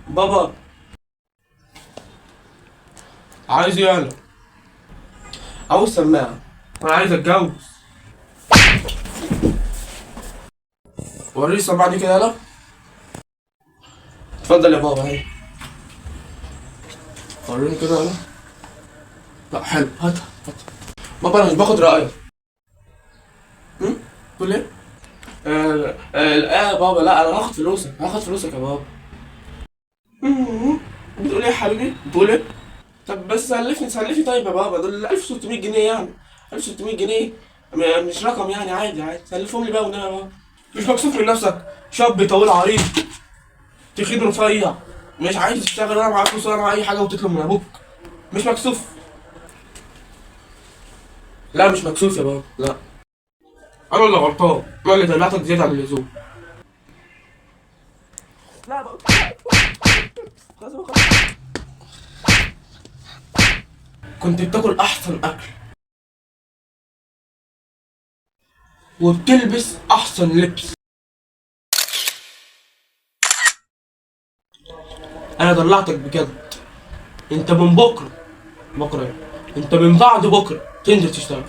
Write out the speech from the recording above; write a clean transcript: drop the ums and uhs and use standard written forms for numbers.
بابا عايز ايه انا؟ عاوز سماعة. انا عايز اتجوز. وريني السماعة دي كده، يلا. اتفضل يا بابا اهي. وريني كده، يلا. لا حلو، هاتها هاتها. بابا انا مش باخد رأيك. تقول ايه؟ لا يا بابا، لا انا هاخد فلوسك، هاخد فلوسك يا بابا. مم. بتقول ايه يا حبيبي؟ بتقول ايه؟ طب بس سلفني سلفني طيب يا بابا، دول 1600 جنيه يعني. 1600 جنيه مش رقم يعني، عادي عادي، سلفهم لي بقى والنبي يا بابا. مش مكسوف من نفسك؟ شاب طويل عريض، تخين رفيع، مش عايز تشتغل ولا معاك فلوس ولا مع اي حاجه وتطلب من ابوك؟ مش مكسوف؟ لا مش مكسوف يا بابا، لا. انا اللي غلطان، انا اللي دلعتك زياده عن اللزوم. لا بقى. خلاص بقى، خلاص. كنت بتاكل احسن اكل، وبتلبس احسن لبس. انا دلعتك بجد. انت من بكره، بكره إيه؟ انت من بعد بكره تنزل تشتغل.